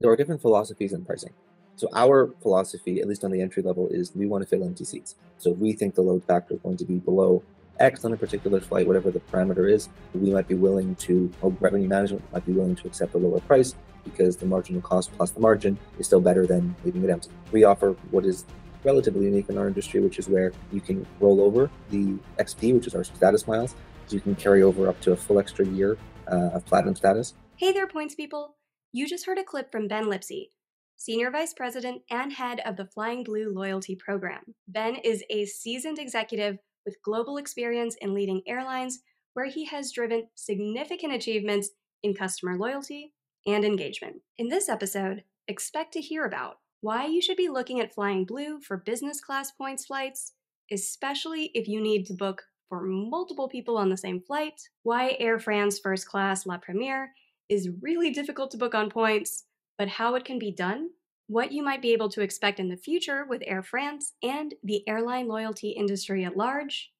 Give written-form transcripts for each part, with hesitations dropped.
There are different philosophies in pricing. So our philosophy, at least on the entry level, is we want to fill empty seats. So if we think the load factor is going to be below X on a particular flight, whatever the parameter is, we might be willing to, or revenue management might be willing to accept a lower price because the marginal cost plus the margin is still better than leaving it empty. We offer what is relatively unique in our industry, which is where you can roll over the XP, which is our status miles. So you can carry over up to a full extra year of platinum status. Hey there, points people. You just heard a clip from Ben Lipsey, Senior Vice President and Head of the Flying Blue Loyalty Program. Ben is a seasoned executive with global experience in leading airlines, where he has driven significant achievements in customer loyalty and engagement. In this episode, expect to hear about why you should be looking at Flying Blue for business class points flights, especially if you need to book for multiple people on the same flight, why Air France First Class La Première is really difficult to book on points, but how it can be done, what you might be able to expect in the future with Air France and the airline loyalty industry at large,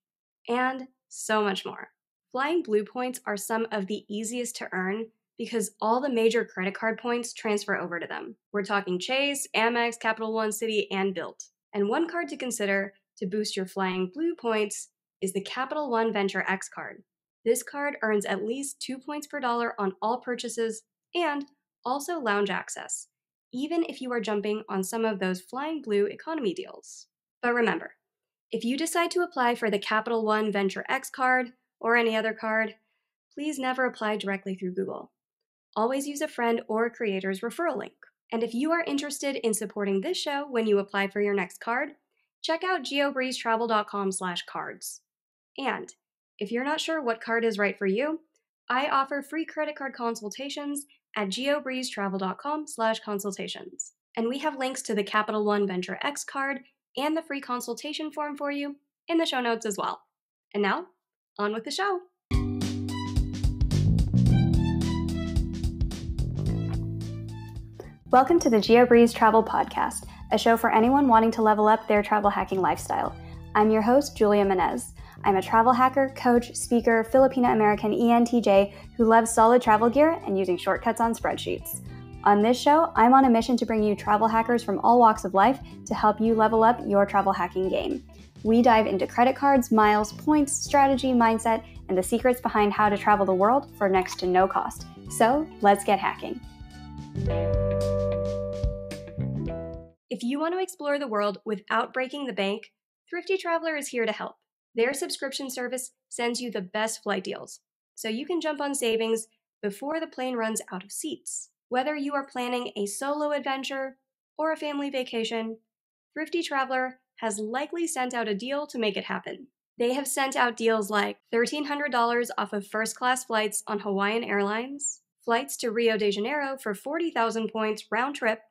and so much more. Flying Blue points are some of the easiest to earn because all the major credit card points transfer over to them. We're talking Chase, Amex, Capital One, Citi, and Bilt. And one card to consider to boost your Flying Blue points is the Capital One Venture X card. This card earns at least 2 points per dollar on all purchases and also lounge access, even if you are jumping on some of those Flying Blue economy deals. But remember, if you decide to apply for the Capital One Venture X card or any other card, please never apply directly through Google. Always use a friend or a creator's referral link. And if you are interested in supporting this show when you apply for your next card, check out geobreezetravel.com/cards. And if you're not sure what card is right for you, I offer free credit card consultations at geobreezetravel.com/consultations. And we have links to the Capital One Venture X card and the free consultation form for you in the show notes as well. And now, on with the show. Welcome to the GeoBreeze Travel Podcast, a show for anyone wanting to level up their travel hacking lifestyle. I'm your host, Julia Menez. I'm a travel hacker, coach, speaker, Filipino-American ENTJ who loves solid travel gear and using shortcuts on spreadsheets. On this show, I'm on a mission to bring you travel hackers from all walks of life to help you level up your travel hacking game. We dive into credit cards, miles, points, strategy, mindset, and the secrets behind how to travel the world for next to no cost. So, let's get hacking. If you want to explore the world without breaking the bank, Thrifty Traveler is here to help. Their subscription service sends you the best flight deals, so you can jump on savings before the plane runs out of seats. Whether you are planning a solo adventure or a family vacation, Thrifty Traveler has likely sent out a deal to make it happen. They have sent out deals like $1,300 off of first-class flights on Hawaiian Airlines, flights to Rio de Janeiro for 40,000 points round trip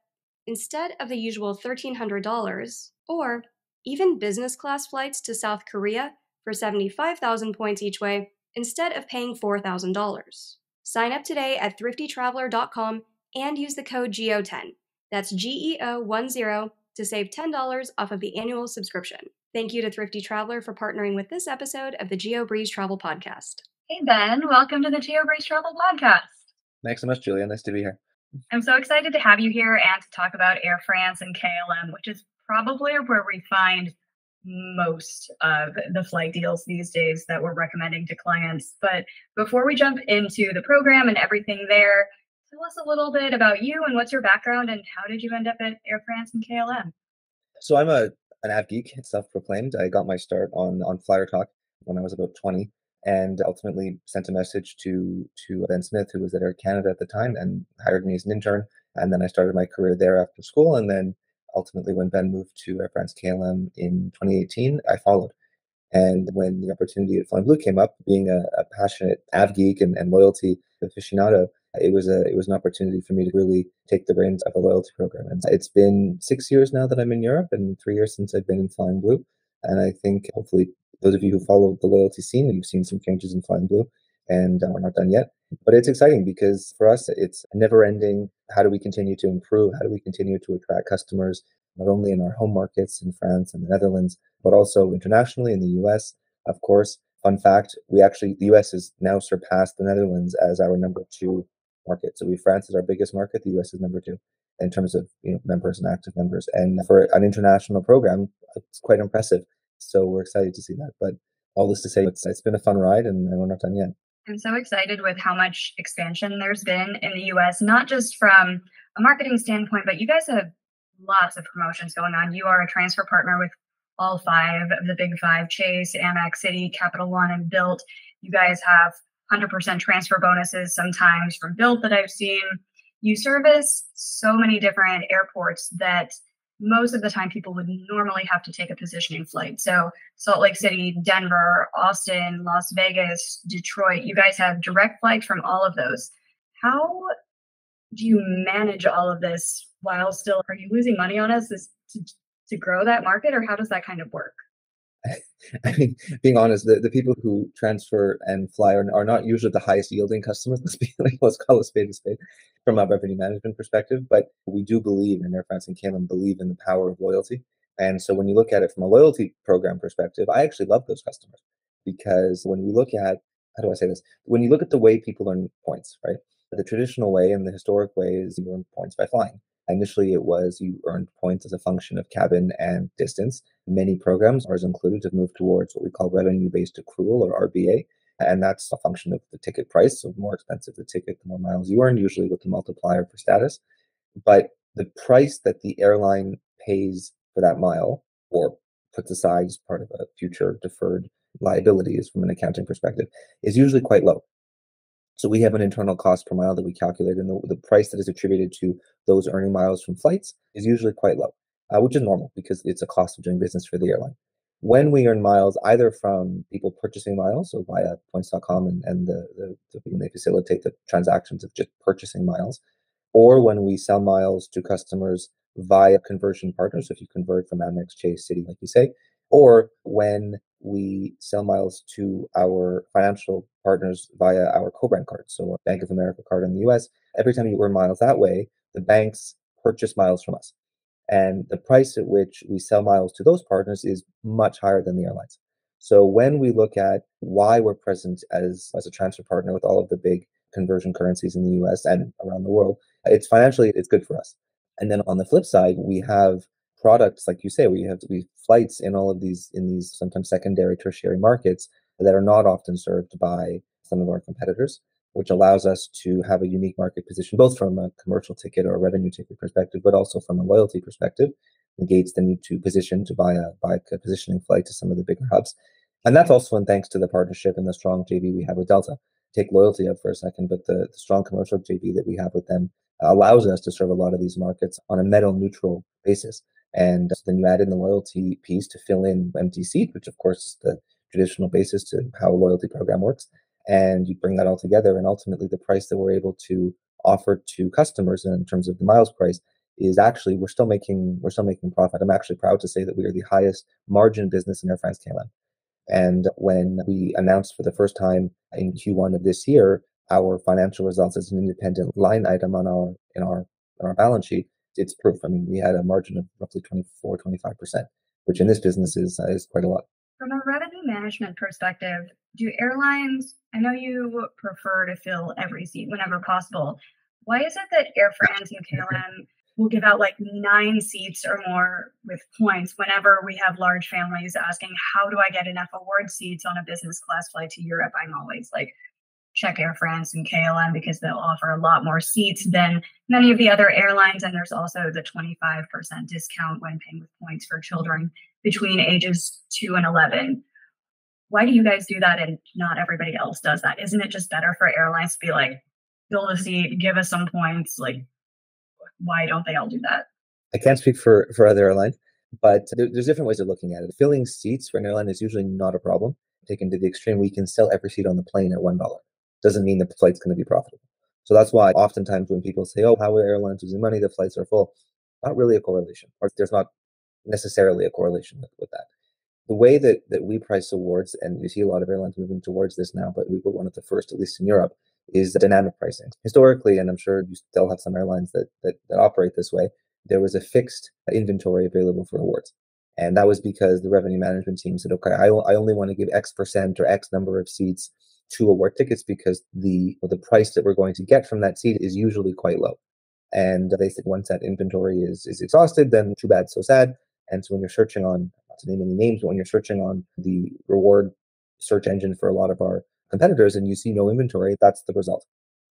instead of the usual $1,300, or even business class flights to South Korea for 75,000 points each way instead of paying $4,000. Sign up today at thriftytraveler.com and use the code GEO10. That's GEO10 to save $10 off of the annual subscription. Thank you to Thrifty Traveler for partnering with this episode of the GeoBreeze Travel Podcast. Hey Ben, welcome to the GeoBreeze Travel Podcast. Thanks so much, Julia. Nice to be here. I'm so excited to have you here and to talk about Air France and KLM, which is probably where we find most of the flight deals these days that we're recommending to clients. But before we jump into the program and everything there, tell us a little bit about you and what's your background and how did you end up at Air France and KLM? So I'm an av geek, self-proclaimed. I got my start on Flyer Talk when I was about 20, and ultimately sent a message to Ben Smith, who was at Air Canada at the time, and hired me as an intern. And then I started my career there after school. And then ultimately, when Ben moved to Air France KLM in 2018, I followed. And when the opportunity at Flying Blue came up, being a passionate av geek and loyalty aficionado, it was an opportunity for me to really take the reins of a loyalty program. And it's been 6 years now that I'm in Europe, and 3 years since I've been in Flying Blue. And I think hopefully those of you who follow the loyalty scene, you've seen some changes in Flying Blue, and we're not done yet. But it's exciting because for us, it's never ending. How do we continue to improve? How do we continue to attract customers, not only in our home markets in France and the Netherlands, but also internationally in the US? Of course, fun fact, the US has now surpassed the Netherlands as our number 2 market. So we France is our biggest market. The US is number two in terms of members and active members. And for an international program, it's quite impressive. So we're excited to see that. But all this to say, it's been a fun ride, and we're not done yet. I'm so excited with how much expansion there's been in the US, not just from a marketing standpoint, but you guys have lots of promotions going on. You are a transfer partner with all five of the big five: Chase, Amex, Citi, Capital One, and Bilt. You guys have 100% transfer bonuses sometimes from Bilt that I've seen. You service so many different airports that most of the time people would normally have to take a positioning flight. So Salt Lake City, Denver, Austin, Las Vegas, Detroit, you guys have direct flights from all of those. How do you manage all of this while still, are you losing money on us to grow that market, or how does that kind of work? I mean, being honest, the people who transfer and fly are not usually the highest yielding customers. Let's call a spade from a revenue management perspective. But we do believe, in Air France and KLM believe in the power of loyalty. And so when you look at it from a loyalty program perspective, I actually love those customers, because when we look at, how do I say this? When you look at the way people earn points, right? The traditional way and the historic way is you earn points by flying. Initially, it was you earned points as a function of cabin and distance. Many programs, ours included, have moved towards what we call revenue-based accrual, or RBA, and that's a function of the ticket price. So the more expensive the ticket, the more miles you earn, usually with the multiplier for status. But the price that the airline pays for that mile, or puts aside as part of a future deferred liabilities from an accounting perspective, is usually quite low. So we have an internal cost per mile that we calculate, and the price that is attributed to those earning miles from flights is usually quite low, which is normal because it's a cost of doing business for the airline. When we earn miles, either from people purchasing miles, so via points.com and when they facilitate the transactions of just purchasing miles, or when we sell miles to customers via conversion partners, so if you convert from Amex, Chase, Citi, like you say, or when we sell miles to our financial partners via our co-brand cards, so our Bank of America card in the US. Every time you earn miles that way, the banks purchase miles from us. And the price at which we sell miles to those partners is much higher than the airlines. So when we look at why we're present as a transfer partner with all of the big conversion currencies in the US and around the world, it's financially, it's good for us. And then on the flip side, we have products, like you say, we have flights in all of these, in these sometimes secondary, tertiary markets that are not often served by some of our competitors, which allows us to have a unique market position, both from a commercial ticket or a revenue ticket perspective, but also from a loyalty perspective. Negates the need to position to buy a positioning flight to some of the bigger hubs. And that's also in thanks to the partnership and the strong JV we have with Delta. Take loyalty out for a second, but the strong commercial JV that we have with them allows us to serve a lot of these markets on a metal neutral basis. And then you add in the loyalty piece to fill in empty seat, which of course is the traditional basis to how a loyalty program works. And you bring that all together, and ultimately the price that we're able to offer to customers in terms of the miles price is actually we're still making profit. I'm actually proud to say that we are the highest margin business in Air France KLM. And when we announced for the first time in Q1 of this year our financial results as an independent line item on our balance sheet, it's proof. I mean, we had a margin of roughly 24-25%, which in this business is quite a lot. From a revenue management perspective, do airlines, I know you prefer to fill every seat whenever possible. Why is it that Air France and KLM will give out like 9 seats or more with points whenever we have large families asking, how do I get enough award seats on a business class flight to Europe? I'm always like, check Air France and KLM because they'll offer a lot more seats than many of the other airlines. And there's also the 25% discount when paying with points for children between ages 2 and 11. Why do you guys do that and not everybody else does that? Isn't it just better for airlines to be like, fill the seat, give us some points? Like, why don't they all do that? I can't speak for other airlines, but there's different ways of looking at it. Filling seats for an airline is usually not a problem. Taken to the extreme, we can sell every seat on the plane at $1. Doesn't mean the flight's going to be profitable. So that's why oftentimes when people say, oh, how are airlines losing money? The flights are full. Not really a correlation, or there's not necessarily a correlation with that. The way that we price awards, and you see a lot of airlines moving towards this now, but we were one of the first, at least in Europe, is the dynamic pricing. Historically, and I'm sure you still have some airlines that operate this way, there was a fixed inventory available for awards. And that was because the revenue management team said, okay, I only want to give X percent or X number of seats 2 award tickets because the price that we're going to get from that seat is usually quite low. And they said once that inventory is exhausted, then too bad, so sad. And so when you're searching on, not to name any names, but when you're searching on the reward search engine for a lot of our competitors and you see no inventory, that's the result.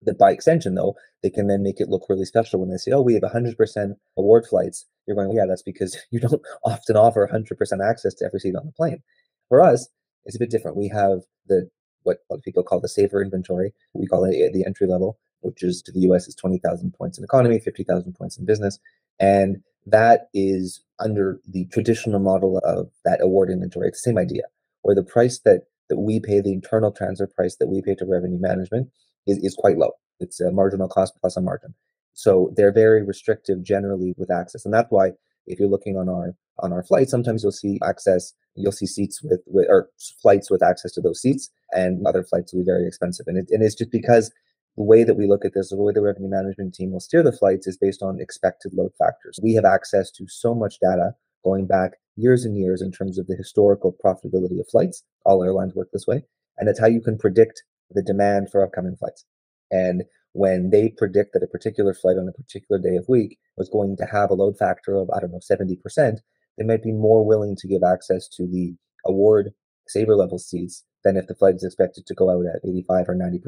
That by extension, though, they can then make it look really special when they say, "Oh, we have 100% award flights." You're going, "Yeah, that's because you don't often offer 100% access to every seat on the plane." For us, it's a bit different. We have the what a lot of people call the saver inventory. We call it the entry level, which is to the US is 20,000 points in economy, 50,000 points in business, and that is under the traditional model of that award inventory. It's the same idea, where the price that we pay, the internal transfer price that we pay to revenue management is quite low. It's a marginal cost plus a margin. So they're very restrictive generally with access. And that's why if you're looking on our flights, sometimes you'll see seats with or flights with access to those seats, and other flights will be very expensive. And it's just because the way that we look at this, the way the revenue management team will steer the flights is based on expected load factors. We have access to so much data going back years and years in terms of the historical profitability of flights. All airlines work this way. And that's how you can predict the demand for upcoming flights. And when they predict that a particular flight on a particular day of week was going to have a load factor of, I don't know, 70%, they might be more willing to give access to the award saver level seats than if the flight is expected to go out at 85 or 90%.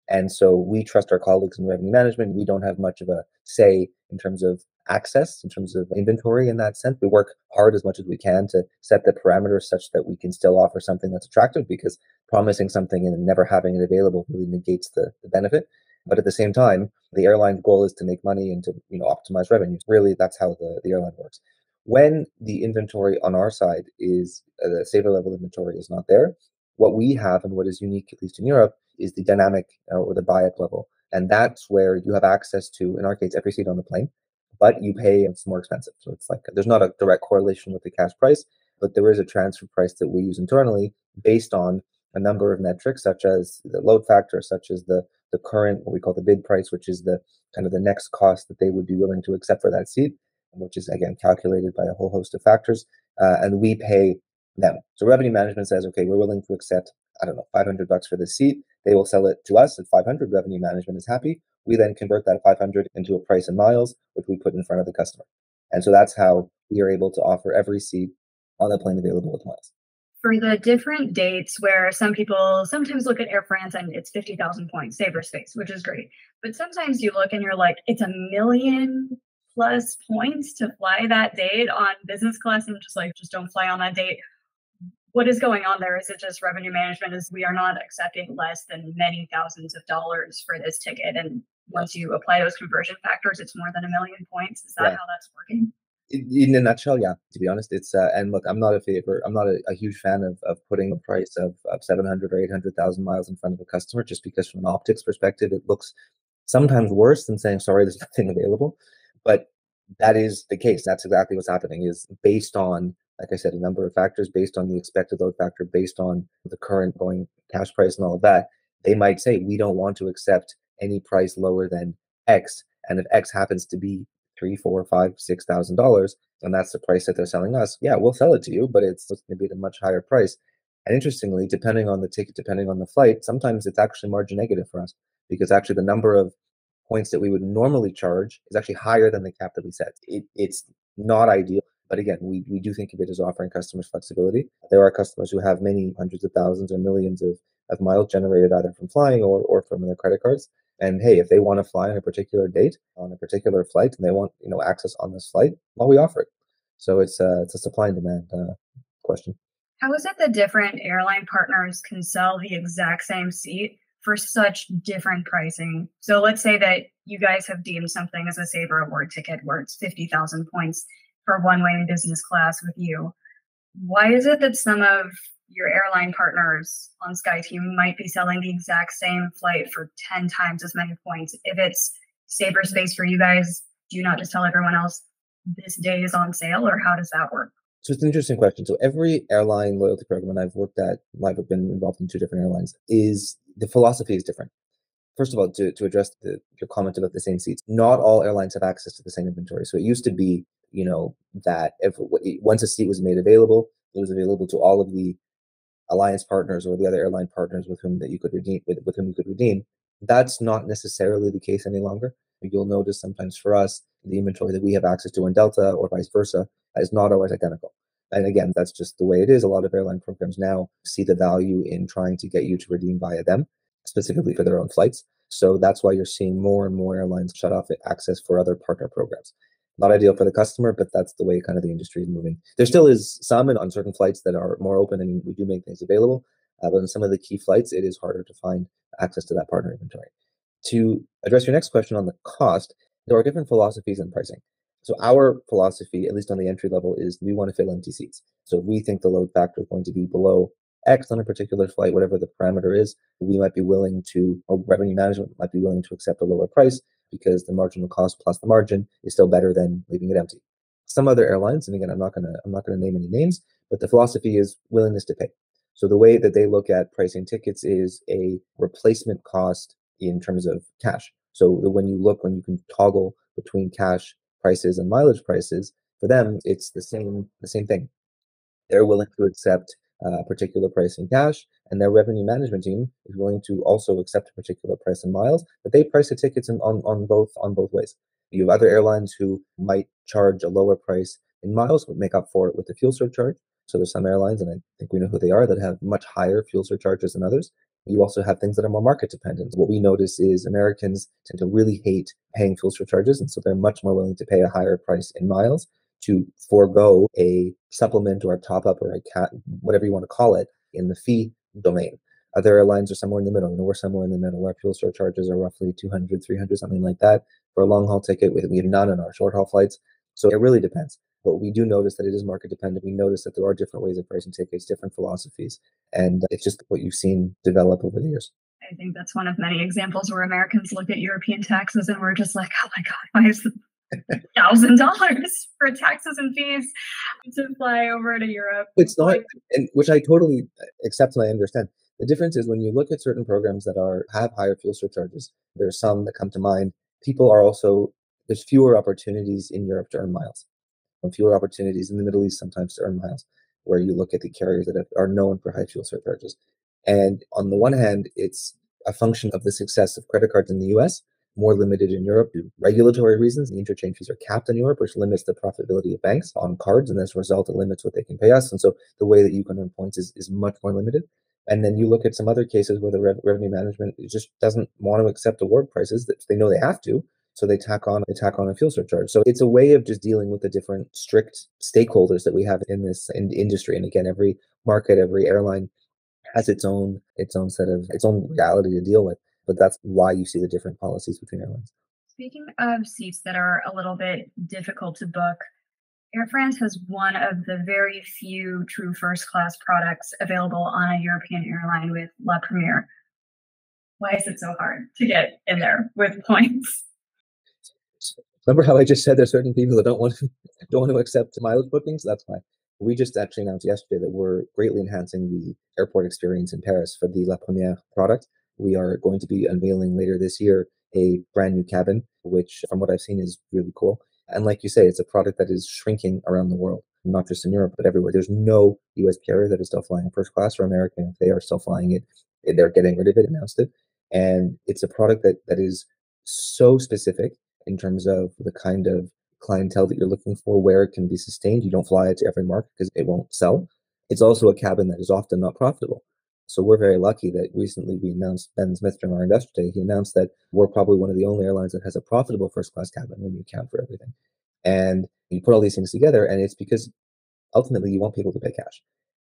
And so we trust our colleagues in revenue management. We don't have much of a say in terms of access, in terms of inventory in that sense. We work hard as much as we can to set the parameters such that we can still offer something that's attractive because promising something and never having it available really negates the benefit. But at the same time, the airline's goal is to make money and to optimize revenues. Really, that's how the airline works. When the inventory on our side is the saver level inventory is not there, what we have and what is unique, at least in Europe, is the dynamic or the buy-up level. And that's where you have access to, in our case, every seat on the plane, but you pay, it's more expensive. So it's like there's not a direct correlation with the cash price, but there is a transfer price that we use internally based on a number of metrics, such as the load factor, such as the current, what we call the bid price, which is the kind of the next cost that they would be willing to accept for that seat, which is again calculated by a whole host of factors. And we pay them. So revenue management says, okay, we're willing to accept, I don't know, $500 for this seat. They will sell it to us at 500. Revenue management is happy. We then convert that 500 into a price in miles, which we put in front of the customer. And so that's how we are able to offer every seat on the plane available with miles. For the different dates where some people sometimes look at Air France and it's 50,000 points, saver space, which is great. But sometimes you look and you're like, it's 1,000,000 plus points to fly that date on business class, and just don't fly on that date. What is going on there? Is it just revenue management? Is we are not accepting less than many thousands of dollars for this ticket? And once you apply those conversion factors, it's more than 1,000,000 points. Is that Yeah. how that's working? In a nutshell, yeah. To be honest, it's and look, I'm not a huge fan of putting a price of 700 or 800,000 miles in front of a customer just because from an optics perspective, it looks sometimes worse than saying sorry, there's nothing available. But that is the case. That's exactly what's happening. Is based on, like I said, a number of factors, based on the expected load factor, based on the current going cash price and all of that. They might say we don't want to accept any price lower than X, and if X happens to be three, four, five, $6,000, and that's the price that they're selling us, yeah, we'll sell it to you, but it's going to be at a much higher price. And interestingly, depending on the ticket, depending on the flight, sometimes it's actually margin negative for us because actually the number of points that we would normally charge is actually higher than the cap that we set. It's not ideal, but again, we do think of it as offering customers flexibility. There are customers who have many hundreds of thousands or millions of miles generated either from flying or from their credit cards. And hey, if they want to fly on a particular date on a particular flight and they want access on this flight, well, we offer it. So it's a supply and demand question. How is it that different airline partners can sell the exact same seat for such different pricing? So let's say that you guys have deemed something as a Saver Award ticket where it's 50,000 points for one way in business class with you. Why is it that some of your airline partners on SkyTeam might be selling the exact same flight for 10 times as many points? If it's saver space for you guys, do you not just tell everyone else this day is on sale, or how does that work? So it's an interesting question. So every airline loyalty program, and I've been involved in two different airlines, is the philosophy is different. First of all, to address your comment about the same seats, not all airlines have access to the same inventory. So it used to be, that if once a seat was made available, it was available to all of the alliance partners or the other airline partners with whom that you could redeem with whom you could redeem. That's not necessarily the case any longer. You'll notice sometimes for us, the inventory that we have access to in Delta or vice versa is not always identical. And again, that's just the way it is. A lot of airline programs now see the value in trying to get you to redeem via them, specifically for their own flights. So that's why you're seeing more and more airlines shut off access for other partner programs. Not ideal for the customer, but that's the way kind of the industry is moving. There still is some on certain flights that are more open. I mean, we do make things available, but in some of the key flights, it is harder to find access to that partner inventory. To address your next question on the cost, there are different philosophies in pricing. So our philosophy, at least on the entry level, is we want to fill empty seats. So if we think the load factor is going to be below X on a particular flight, whatever the parameter is, we might be willing to, or revenue management might be willing to accept a lower price because the marginal cost plus the margin is still better than leaving it empty. Some other airlines, and again, I'm not gonna name any names, but the philosophy is willingness to pay. So the way that they look at pricing tickets is a replacement cost in terms of cash. So when you can toggle between cash prices and mileage prices, for them it's the same thing. They're willing to accept a particular price in cash, and their revenue management team is willing to also accept a particular price in miles. But they price the tickets on both ways. You have other airlines who might charge a lower price in miles, but make up for it with the fuel surcharge. So there's some airlines, and I think we know who they are, that have much higher fuel surcharges than others. You also have things that are more market dependent. What we notice is Americans tend to really hate paying fuel surcharges, and so they're much more willing to pay a higher price in miles to forego a supplement or a top up or whatever you want to call it in the fee domain. Other airlines are somewhere in the middle. We're somewhere in the middle. Our fuel surcharges are roughly 200, 300, something like that for a long haul ticket. We have none on our short haul flights. So it really depends. But we do notice that it is market dependent. We notice that there are different ways of pricing tickets, different philosophies, and it's just what you've seen develop over the years. I think that's one of many examples where Americans look at European taxes and we're just like, oh my God, why is $1,000 for taxes and fees to fly over to Europe? It's not, Like, and which I totally accept and I understand. The difference is when you look at certain programs that have higher fuel surcharges, there's some that come to mind. People are also There's fewer opportunities in Europe to earn miles, and fewer opportunities in the Middle East sometimes to earn miles, where you look at the carriers that are known for high fuel surcharges. And on the one hand, it's a function of the success of credit cards in the US, more limited in Europe due to regulatory reasons. The interchange fees are capped in Europe, which limits the profitability of banks on cards. And as a result, it limits what they can pay us. And so the way that you can earn points is much more limited. And then you look at some other cases where the revenue management just doesn't want to accept award prices that they know they have to. So they tack on a fuel surcharge. So it's a way of just dealing with the different strict stakeholders that we have in this industry. And again, every market, every airline has its own reality to deal with. But that's why you see the different policies between airlines. speaking of seats that are a little bit difficult to book, Air France has one of the very few true first class products available on a European airline with La Premiere. Why is it so hard to get in there with points? Remember how I just said there's certain people that don't want to accept mileage bookings? That's why. We just actually announced yesterday that we're greatly enhancing the airport experience in Paris for the La Première product. We are going to be unveiling later this year a brand new cabin, which from what I've seen is really cool. And like you say, it's a product that is shrinking around the world, not just in Europe, but everywhere. There's no US carrier that is still flying first class or American. If they are still flying it, they're getting rid of it, announced it. And it's a product that is so specific in terms of the kind of clientele that you're looking for, where it can be sustained. You don't fly it to every market because it won't sell. It's also a cabin that is often not profitable. So we're very lucky that recently we announced, Ben Smith from our investor day, he announced that we're probably one of the only airlines that has a profitable first class cabin when you account for everything. And you put all these things together, and it's because ultimately you want people to pay cash.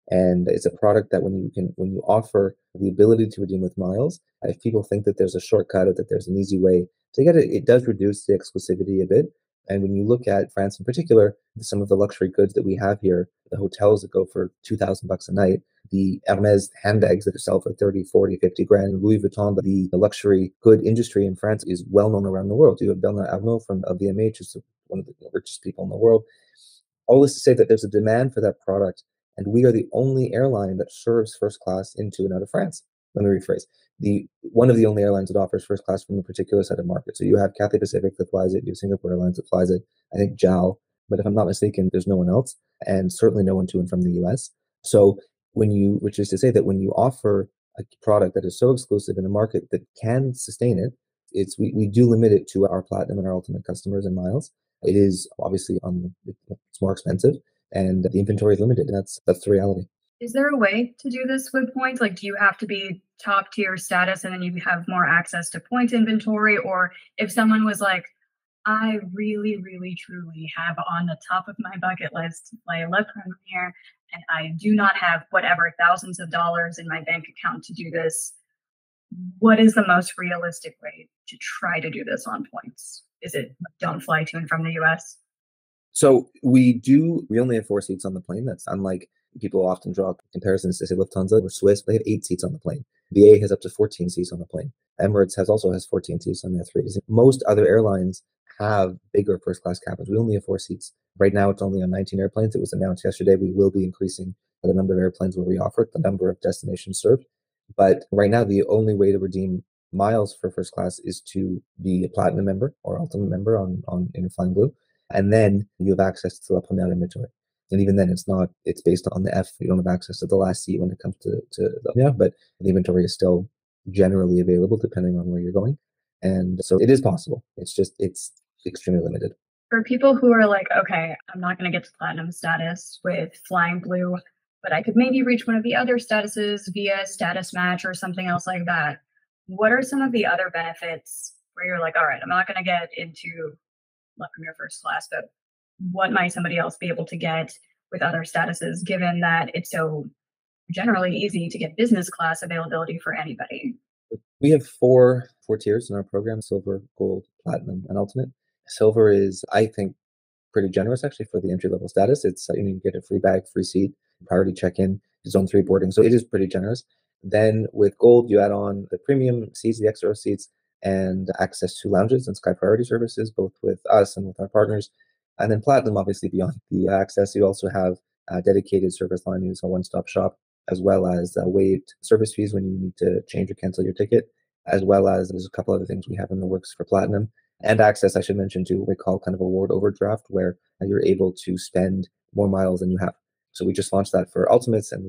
And it's a product that when you offer the ability to redeem with miles, if people think that there's a shortcut or that there's an easy way to get it, it does reduce the exclusivity a bit. And when you look at France in particular, some of the luxury goods that we have here, the hotels that go for 2,000 bucks a night, the Hermes handbags that sell for 30, 40, 50 grand, Louis Vuitton, the luxury good industry in France is well known around the world. You have Bernard Arnault from LVMH, who's one of the richest people in the world. All this to say that there's a demand for that product, and we are the only airline that serves first class into and out of France. Let me rephrase. The One of the only airlines that offers first class from a particular set of markets. So you have Cathay Pacific that flies it, you have Singapore Airlines that flies it, I think JAL, but if I'm not mistaken, there's no one else, and certainly no one to and from the US. So which is to say that when you offer a product that is so exclusive in a market that can sustain it, we do limit it to our platinum and our ultimate customers and miles. It is obviously it's more expensive and the inventory is limited. And that's the reality. Is there a way to do this with points? Like, do you have to be top tier status and then you have more access to point inventory? Or if someone was like, I really, really, truly have on the top of my bucket list to fly a Le Premier, and I do not have whatever thousands of dollars in my bank account to do this. What is the most realistic way to try to do this on points? Is it don't fly to and from the US? So we only have 4 seats on the plane. That's unlike people often draw comparisons to say Lufthansa or Swiss. They have 8 seats on the plane. BA has up to 14 seats on the plane. Emirates has 14 seats on the F3s. Most other airlines have bigger first class cabins. We only have 4 seats. Right now it's only on 19 airplanes. It was announced yesterday we will be increasing the number of airplanes where we offer it, the number of destinations served. But right now the only way to redeem miles for first class is to be a platinum member or ultimate member on in Flying Blue, and then you have access to the premiere inventory. And even then, it's based on the F. You don't have access to the last seat when it comes to the yeah, but the inventory is still generally available depending on where you're going. And so it is possible. It's extremely limited. For people who are like, okay, I'm not going to get to platinum status with Flying Blue, but I could maybe reach one of the other statuses via status match or something else like that. What are some of the other benefits where you're like, all right, I'm not going to get into Le Premier first class, but what might somebody else be able to get with other statuses, given that it's so generally easy to get business class availability for anybody? We have four tiers in our program: silver, gold, platinum, and ultimate. Silver is, I think, pretty generous actually for the entry level status. It's you get a free bag, free seat, priority check in, zone 3 boarding. So it is pretty generous. Then with gold, you add on the premium seats, the extra seats, and access to lounges and Sky Priority services, both with us and with our partners. And then platinum, obviously beyond the access, you also have a dedicated service line, use a one-stop shop, as well as waived service fees when you need to change or cancel your ticket, as well as there's a couple other things we have in the works for platinum. And access, I should mention, to what we call kind of award overdraft, where you're able to spend more miles than you have. So we just launched that for Ultimates, and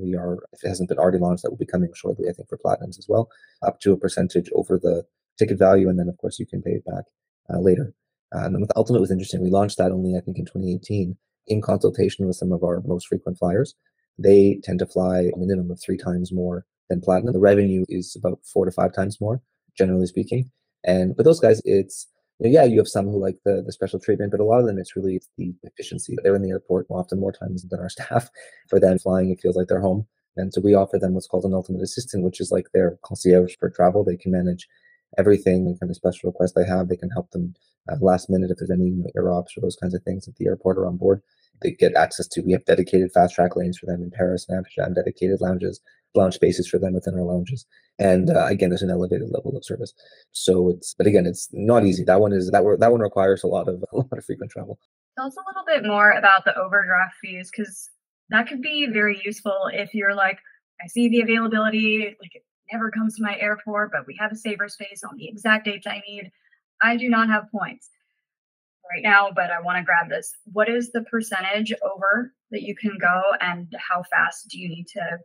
if it hasn't been already launched, that will be coming shortly, I think, for Platinums as well, up to a percentage over the ticket value. And then, of course, you can pay it back later. And then with Ultimate, it was interesting. We launched that only, I think, in 2018 in consultation with some of our most frequent flyers. They tend to fly a minimum of 3 times more than Platinum. The revenue is about 4 to 5 times more, generally speaking. And with those guys, it's yeah, you have some who like the special treatment, but a lot of them it's the efficiency. They're in the airport often more times than our staff. For them, flying, it feels like they're home. And so we offer them what's called an ultimate assistant, which is like their concierge for travel. They can manage everything and kind of special requests they have. They can help them last minute if there's any air ops or those kinds of things at the airport or on board. They get access to, we have dedicated fast track lanes for them in Paris and Amsterdam, dedicated lounge spaces for them within our lounges. And again, there's an elevated level of service. So but again, it's not easy. That one requires a lot of frequent travel. Tell us a little bit more about the overdraft fees, because that could be very useful if you're like, I see the availability, like it never comes to my airport, but we have a saver space on the exact dates I need. I do not have points right now, but I want to grab this. What is the percentage over that you can go, and how fast do you need to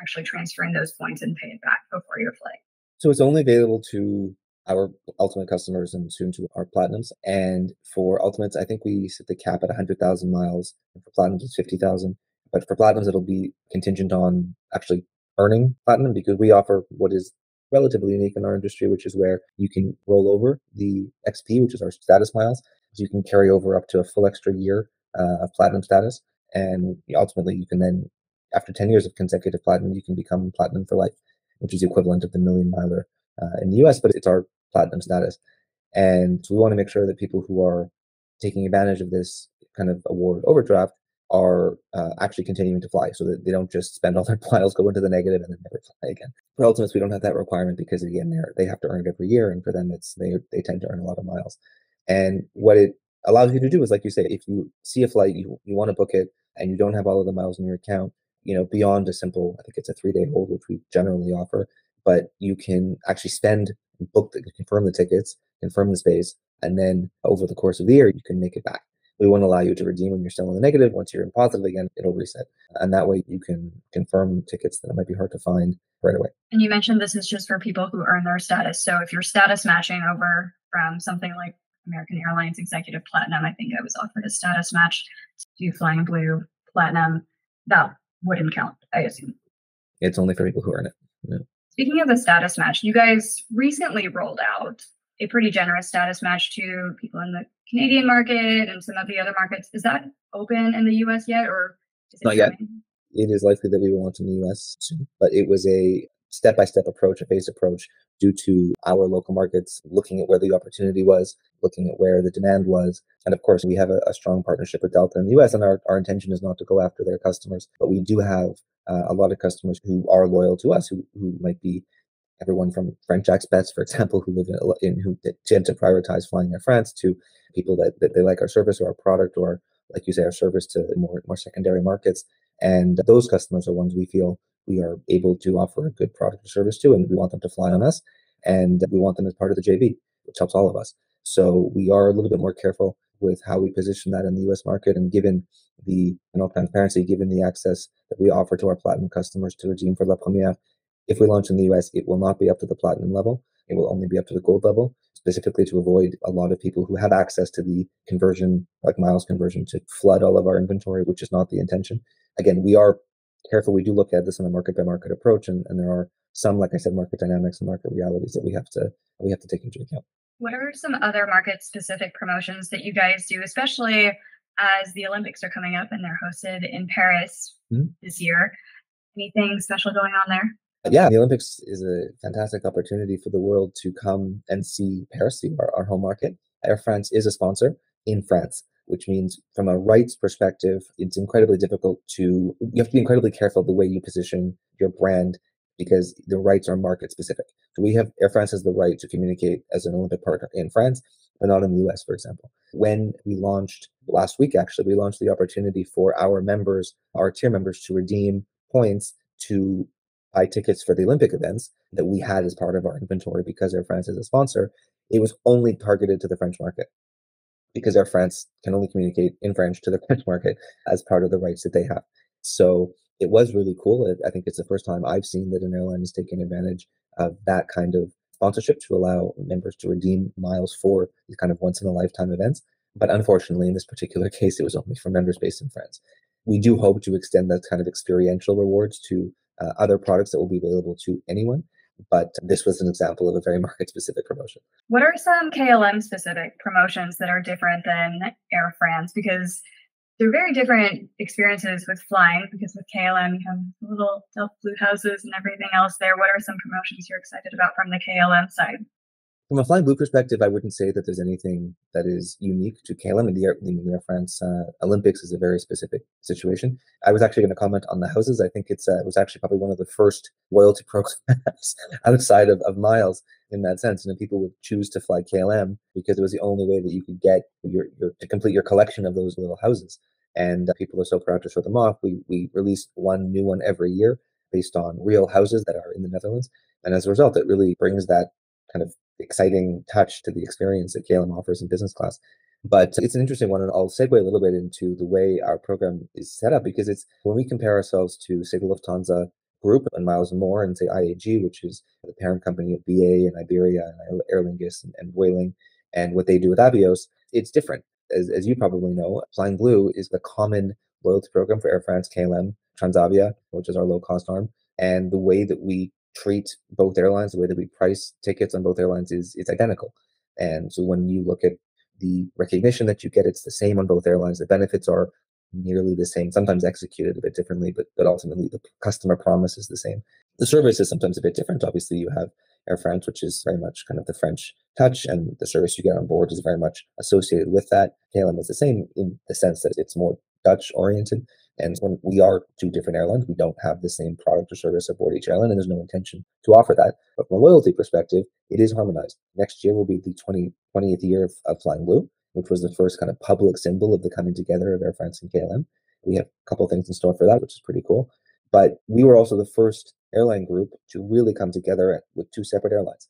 actually transfer in those points and pay it back before your flight? So it's only available to our ultimate customers and soon to our platinums. And for ultimates, I think we set the cap at 100,000 miles. For platinums, it's 50,000. But for platinums, it'll be contingent on actually earning platinum, because we offer what is relatively unique in our industry, which is where you can roll over the XP, which is our status miles. So you can carry over up to a full extra year of platinum status. And ultimately, you can then, after 10 years of consecutive platinum, you can become platinum for life, which is the equivalent of the million miler in the US, but it's our platinum status. And so we want to make sure that people who are taking advantage of this kind of award overdraft are actually continuing to fly, so that they don't just spend all their miles, go into the negative, and then never fly again. For Ultimates, we don't have that requirement because, again, they have to earn it every year, and for them, they tend to earn a lot of miles. And what it allows you to do is, like you say, if you see a flight, you want to book it, and you don't have all of the miles in your account, beyond a simple, I think it's a 3-day hold, which we generally offer, but you can actually confirm the tickets, confirm the space, and then over the course of the year, you can make it back. We won't allow you to redeem when you're still in the negative. Once you're in positive again, it'll reset. And that way you can confirm tickets that might be hard to find right away. And you mentioned this is just for people who earn their status. So if you're status matching over from something like American Airlines Executive Platinum, I think I was offered a status match to Flying Blue Platinum, that wouldn't count, I assume. It's only for people who earn it. Yeah. Speaking of the status match, you guys recently rolled out a pretty generous status match to people in the Canadian market and some of the other markets. Is that open in the US yet, or is it Not yet. coming? It is likely that we will launch in the US soon, but it was a step-by-step approach, a phased approach due to our local markets, looking at where the opportunity was, looking at where the demand was. And of course, we have a strong partnership with Delta in the US, and our intention is not to go after their customers. But we do have a lot of customers who are loyal to us, who might be everyone from French expats, for example, who live in who tend to prioritize flying Air France, to people that they like our service or our product, or like you say, our service to more secondary markets. And those customers are ones we feel we are able to offer a good product or service to, and we want them to fly on us, and we want them as part of the JV, which helps all of us. So we are a little bit more careful with how we position that in the US market, and given the transparency, given the access that we offer to our platinum customers to redeem for La Première, if we launch in the US, it will not be up to the platinum level. It will only be up to the gold level, specifically to avoid a lot of people who have access to the conversion, like miles conversion, to flood all of our inventory, which is not the intention. Again, we are careful. We do look at this on a market by market approach, and there are some, like I said, market dynamics and market realities that we have to take into account. What are some other market specific promotions that you guys do, especially as the Olympics are coming up and they're hosted in Paris this year? Anything special going on there? Yeah, the Olympics is a fantastic opportunity for the world to come and see Paris, see our home market. Air France is a sponsor in France, which means from a rights perspective, it's incredibly difficult you have to be incredibly careful the way you position your brand, because the rights are market specific. So Air France has the right to communicate as an Olympic partner in France, but not in the US, for example. When we launched last week, actually, we launched the opportunity for our members, our tier members, to redeem points to buy tickets for the Olympic events that we had as part of our inventory. Because Air France is a sponsor, it was only targeted to the French market, because Air France can only communicate in French to the French market as part of the rights that they have. So it was really cool. I think it's the first time I've seen that an airline is taking advantage of that kind of sponsorship to allow members to redeem miles for these kind of once in a lifetime events. But unfortunately, in this particular case, it was only for members based in France. We do hope to extend that kind of experiential rewards to other products that will be available to anyone. But this was an example of a very market specific promotion. What are some KLM specific promotions that are different than Air France? Because they're very different experiences with flying, because with KLM, you have little Delta Blue houses and everything else there. What are some promotions you're excited about from the KLM side? From a Flying Blue perspective, I wouldn't say that there's anything that is unique to KLM. And the Air France Olympics is a very specific situation. I was actually going to comment on the houses. I think it was actually probably one of the first loyalty programs outside of miles in that sense. And people would choose to fly KLM because it was the only way that you could get to complete your collection of those little houses. And people are so proud to show them off. We release one new one every year based on real houses that are in the Netherlands. And as a result, it really brings that kind of exciting touch to the experience that KLM offers in business class. But it's an interesting one, and I'll segue a little bit into the way our program is set up, because it's when we compare ourselves to, say, the Lufthansa Group and Miles and More, and say IAG, which is the parent company of BA and Iberia and Aer Lingus and Vueling, and what they do with Avios, it's different. As you probably know, Flying Blue is the common loyalty program for Air France, KLM, Transavia, which is our low-cost arm, and the way that we treat both airlines, the way that we price tickets on both airlines is identical. And so when you look at the recognition that you get, it's the same on both airlines. The benefits are nearly the same, sometimes executed a bit differently, but ultimately the customer promise is the same. The service is sometimes a bit different. Obviously, you have Air France, which is very much kind of the French touch, and the service you get on board is very much associated with that. KLM is the same in the sense that it's more Dutch oriented. And when we are two different airlines, we don't have the same product or service aboard each airline, and there's no intention to offer that. But from a loyalty perspective, it is harmonized. Next year will be the 20th year of Flying Blue, which was the first kind of public symbol of the coming together of Air France and KLM. We have a couple of things in store for that, which is pretty cool. But we were also the first airline group to really come together with two separate airlines.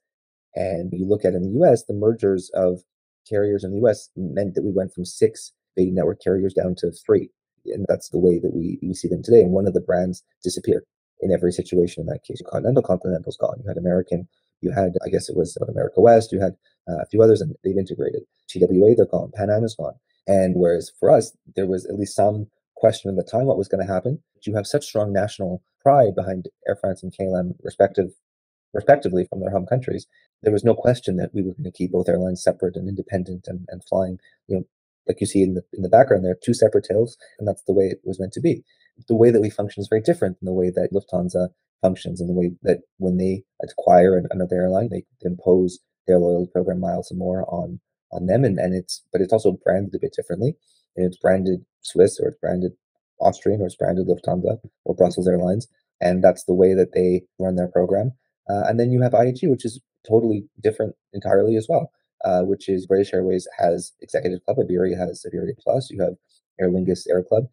And you look at in the US, the mergers of carriers in the US meant that we went from 6 big network carriers down to three. And that's the way that we see them today. And one of the brands disappeared in every situation in that case. Continental's gone. You had American, you had, I guess it was America West, you had a few others, and they've integrated. TWA, they're gone. Pan Am is gone. And whereas for us, there was at least some question at the time what was going to happen. You have such strong national pride behind Air France and KLM, respectively from their home countries. There was no question that we were going to keep both airlines separate and independent and flying, you know, like you see in the background there, two separate tails, and that's the way it was meant to be. The way that we function is very different than the way that Lufthansa functions, and the way that when they acquire another airline, they impose their loyalty program miles and more on them, and it's also branded a bit differently. And it's branded Swiss, or it's branded Austrian, or it's branded Lufthansa or Brussels Airlines, and that's the way that they run their program. And then you have IAG, which is totally different entirely as well, which is British Airways has Executive Club, Iberia has Iberia Plus, you have Aer Lingus Air Club,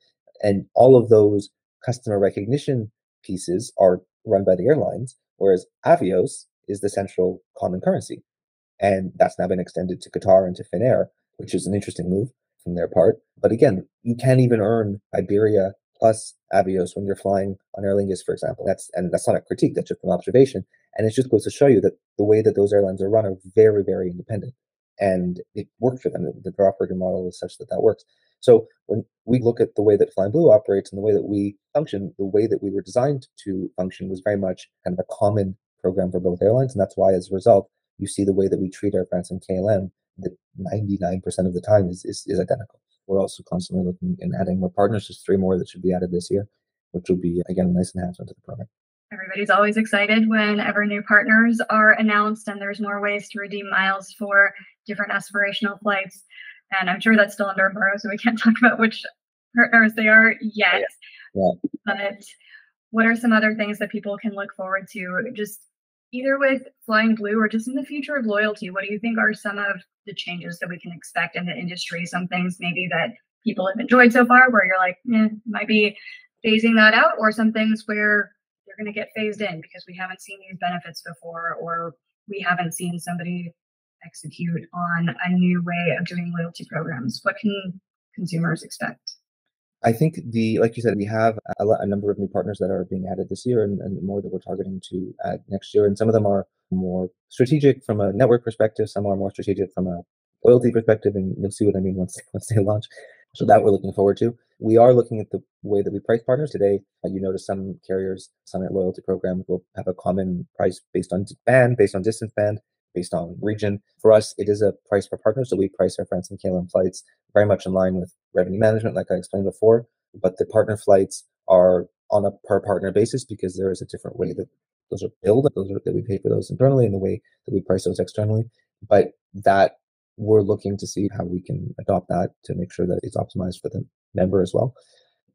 and all of those customer recognition pieces are run by the airlines, whereas Avios is the central common currency. And that's now been extended to Qatar and to Finnair, which is an interesting move from their part. But again, you can't even earn Iberia plus Avios when you're flying on Aer Lingus, for example. That's not a critique, that's just an observation. And it just goes to show you that the way that those airlines are run are very, very independent. And it worked for them. The operating model is such that that works. So when we look at the way that Flying Blue operates and the way that we function, the way that we were designed to function was very much kind of a common program for both airlines. And that's why, as a result, you see the way that we treat Air France and KLM, that 99% of the time is identical. We're also constantly looking and adding more partners. There's three more that should be added this year, which will be, again, a nice enhancement to the program. Everybody's always excited whenever new partners are announced and there's more ways to redeem miles for different aspirational flights. And I'm sure that's still under embargo, so we can't talk about which partners they are yet. Yeah. But what are some other things that people can look forward to, just either with Flying Blue or just in the future of loyalty? What do you think are some of the changes that we can expect in the industry? Some things maybe that people have enjoyed so far where you're like, might be phasing that out, or some things where they're going to get phased in because we haven't seen these benefits before, or we haven't seen somebody execute on a new way of doing loyalty programs. What can consumers expect? I think like you said, we have a number of new partners that are being added this year, and more that we're targeting to add next year. And some of them are more strategic from a network perspective. Some are more strategic from a loyalty perspective, and you'll see what I mean once they launch. So that we're looking forward to. We are looking at the way that we price partners today. You notice some carriers, some loyalty programs will have a common price based on band, based on distance band, based on region. For us, it is a price per partner. So we price our France and KLM flights very much in line with revenue management, like I explained before. But the partner flights are on a per partner basis because there is a different way that those are billed, that we pay for those internally, and the way that we price those externally. But that we're looking to see how we can adopt that to make sure that it's optimized for the member as well.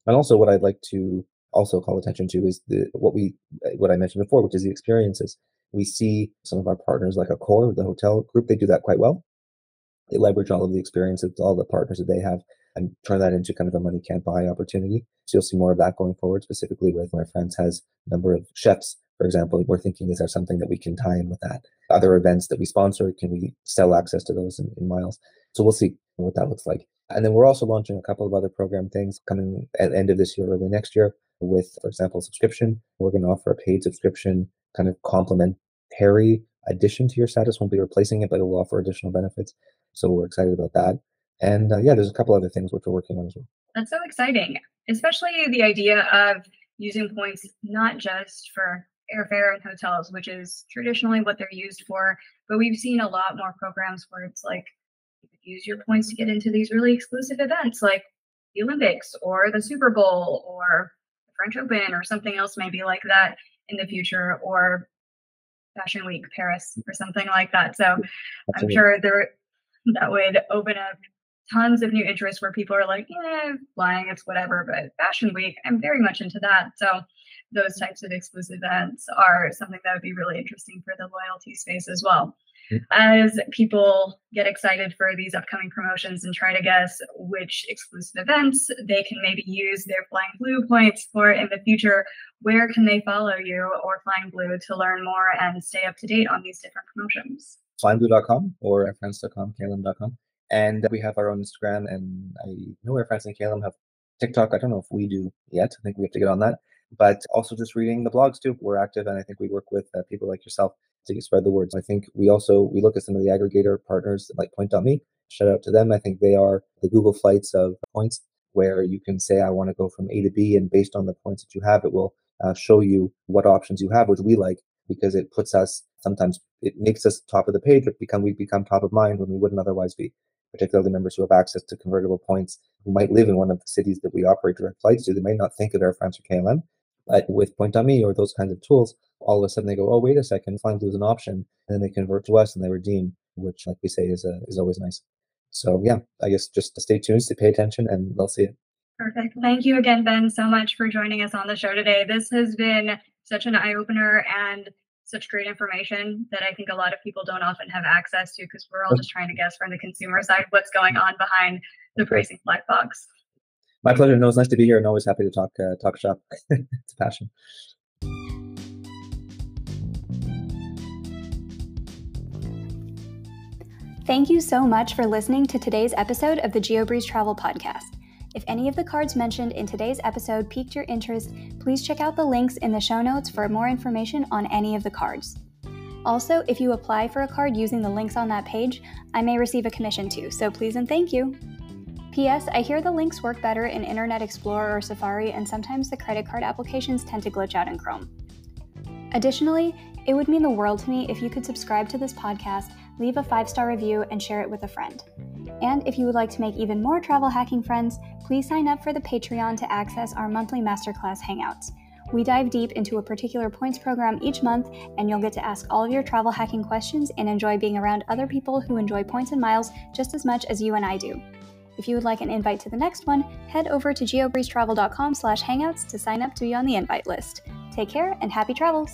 And also, what I'd like to also call attention to is what I mentioned before, which is the experiences. We see some of our partners, like Accor, the hotel group, they do that quite well. They leverage all of the experiences, all the partners that they have, and turn that into kind of a money can't buy opportunity. So you'll see more of that going forward, specifically with Air France has a number of chefs, for example. We're thinking, is there something that we can tie in with that? Other events that we sponsor, can we sell access to those in miles? So we'll see what that looks like. And then we're also launching a couple of other program things coming at the end of this year, early next year, with, for example, subscription. We're going to offer a paid subscription, kind of complementary addition to your status. Won't be replacing it, but it will offer additional benefits. So we're excited about that. And there's a couple other things which we're working on as well. That's so exciting, especially the idea of using points not just for airfare and hotels, which is traditionally what they're used for, but we've seen a lot more programs where it's like you could use your points to get into these really exclusive events like the Olympics or the Super Bowl or the French Open or something else maybe like that in the future, or Fashion Week Paris or something like that. So I'm sure that would open up tons of new interest where people are like, flying, it's whatever, but Fashion Week, I'm very much into that. So those types of exclusive events are something that would be really interesting for the loyalty space as well. As people get excited for these upcoming promotions and try to guess which exclusive events they can maybe use their Flying Blue points for in the future, where can they follow you or Flying Blue to learn more and stay up to date on these different promotions? Flyingblue.com or airfrance.com, KLM.com. And we have our own Instagram, and I know Air France and KLM have TikTok. I don't know if we do yet. I think we have to get on that. But also just reading the blogs too. We're active, and I think we work with people like yourself to spread the word. So I think we look at some of the aggregator partners like Point.me. Shout out to them. I think they are the Google Flights of points, where you can say, I want to go from A to B, and based on the points that you have, it will show you what options you have, which we like because it puts us, sometimes it makes us top of the page, but we become top of mind when we wouldn't otherwise be, particularly members who have access to convertible points who might live in one of the cities that we operate direct flights to. They may not think of Air France or KLM, but with Point.me or those kinds of tools, all of a sudden they go, oh, wait a second, Flying Blue is an option. And then they convert to us and they redeem, which, like we say, is always nice. So yeah, I guess just to stay tuned, to pay attention, and they'll see it. Perfect. Thank you again, Ben, so much for joining us on the show today. This has been such an eye-opener and such great information that I think a lot of people don't often have access to, because we're all just trying to guess from the consumer side what's going on behind the pricing black box. My pleasure. No, it's nice to be here, and always happy to talk shop. It's a passion. Thank you so much for listening to today's episode of the GeoBreeze Travel Podcast. If any of the cards mentioned in today's episode piqued your interest, please check out the links in the show notes for more information on any of the cards. Also, if you apply for a card using the links on that page, I may receive a commission too, so please and thank you. P.S. I hear the links work better in Internet Explorer or Safari, and sometimes the credit card applications tend to glitch out in Chrome. Additionally, it would mean the world to me if you could subscribe to this podcast, leave a 5-star review, and share it with a friend. And if you would like to make even more travel hacking friends, please sign up for the Patreon to access our monthly masterclass hangouts. We dive deep into a particular points program each month, and you'll get to ask all of your travel hacking questions and enjoy being around other people who enjoy points and miles just as much as you and I do. If you would like an invite to the next one, head over to geobreezetravel.com/hangouts to sign up to be on the invite list. Take care and happy travels!